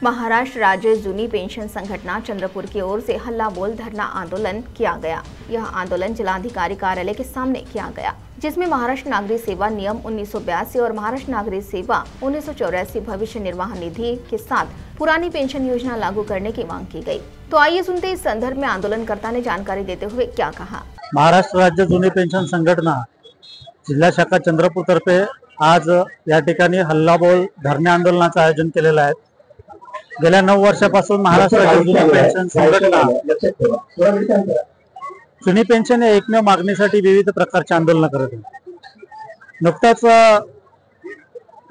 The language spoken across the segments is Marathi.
महाराष्ट्र राज्य जूनी पेंशन संगठन चंद्रपुर की ओर से हल्ला बोल धरना आंदोलन किया गया। यह आंदोलन जिलाधिकारी कार्यालय के सामने किया गया, जिसमें महाराष्ट्र नागरिक सेवा नियम 1982 और महाराष्ट्र नागरिक सेवा 1984 भविष्य निर्वाह निधि के साथ पुरानी पेंशन योजना लागू करने की मांग की गई। तो आइए सुनते इस संदर्भ में आंदोलनकर्ता ने जानकारी देते हुए क्या कहा। महाराष्ट्र राज्य जुनी पेंशन संघटना जिल्हा शाखा चंद्रपूर तर्फे आज या ठिकाणी हल्लाबोल धरणे आंदोलनाचं आयोजन केलेलं आहे। गेल्या 9 वर्षापासून महाराष्ट्र राज्य जुनी पेंशन संघटना जुनी पेंशन या एकमेव मागणीसाठी विविध प्रकारचे आंदोलन करत आहे। नुकताच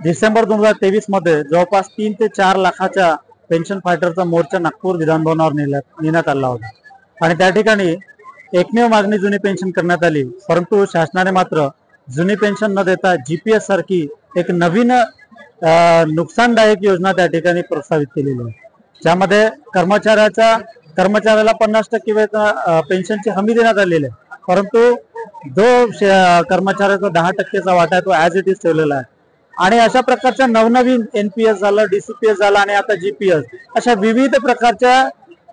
डिसेंबर 2023 मध्ये जवळपास 3 ते 4 लाखाच्या पेन्शन फायटरचा मोर्चा नागपूर विधानभवनावर नेण्यात आला होता आणि त्या ठिकाणी एकमेव मागणी जुनी पेन्शन करण्यात आली। परंतु शासनाने मात्र जुनी पेन्शन न देता जीपीएस सारखी एक नवीन नुकसानदायक योजना त्या ठिकाणी प्रस्तावित केलेली आहे, ज्यामध्ये कर्मचाऱ्याला 50% पेन्शनची हमी देण्यात आलेली आहे, परंतु जो कर्मचाऱ्याचा 10%चा वाटा तो ॲज इट इज ठेवलेला आहे। आणि अशा प्रकारच्या नवनवीन एनपीएस झालं, डीसीपीएस झालं आणि आता जीपीएस अशा विविध प्रकारच्या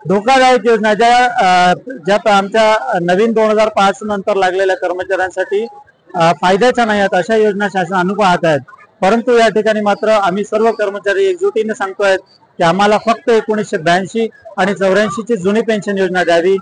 धोकादायक योजना ज्या आमच्या नवीन 2005 नंतर लागलेल्या कर्मचाऱ्यांसाठी फायद्याच्या नाही आहेत, अशा योजना शासन आणू पाहत आहेत। परंतु या ठिकाणी मात्र आम्ही सर्व कर्मचारी एकजुटीने सांगतोय की आम्हाला फक्त 1982 आणि 84 ची जुनी पेन्शन योजना द्यावी।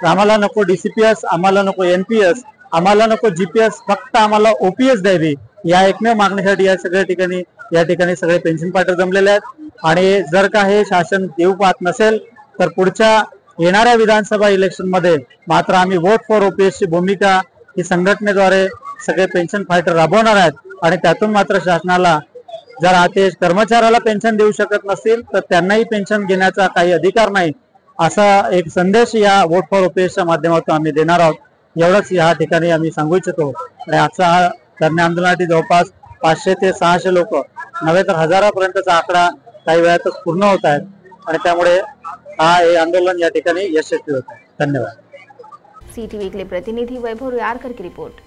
आम्हाला नको डीसीपीएस, आम्हाला नको एनपीएस, आम्हाला नको जीपीएस, फक्त आम्हाला ओपीएस द्यावी। या एकमेव मागणीसाठी या ठिकाणी सगळे पेन्शन फायटर जमलेले आहेत। आणि जर का हे शासन देऊ पाहत नसेल तर पुढच्या येणाऱ्या विधानसभा इलेक्शन मध्ये मात्र आम्ही वोट फॉर ओपीएस ची भूमिका ही संघटनेद्वारे सगळे पेन्शन फायटर राबवणार आहेत। आणि त्यातून मात्र शासनाला जर ते कर्मचाऱ्याला पेन्शन देऊ शकत नसतील तर त्यांनाही पेन्शन घेण्याचा काही अधिकार नाही, असा एक संदेश या वोट फॉर ओपीएसच्या माध्यमातून आम्ही देणार आहोत। एवढंच या ठिकाणी आम्ही सांगू इच्छितो। आणि आजचा हा धरणे आंदोलनासाठी जवळपास 500 ते 600 लोक नव्हे तर हजारापर्यंतचा आकडा काही वेळातच पूर्ण होत आहेत आणि त्यामुळे हे आंदोलन या ठिकाणी यशस्वी होत आहे। धन्यवाद। सीटीवी के लिए प्रतिनिधि वैभव रुयारकर की रिपोर्ट।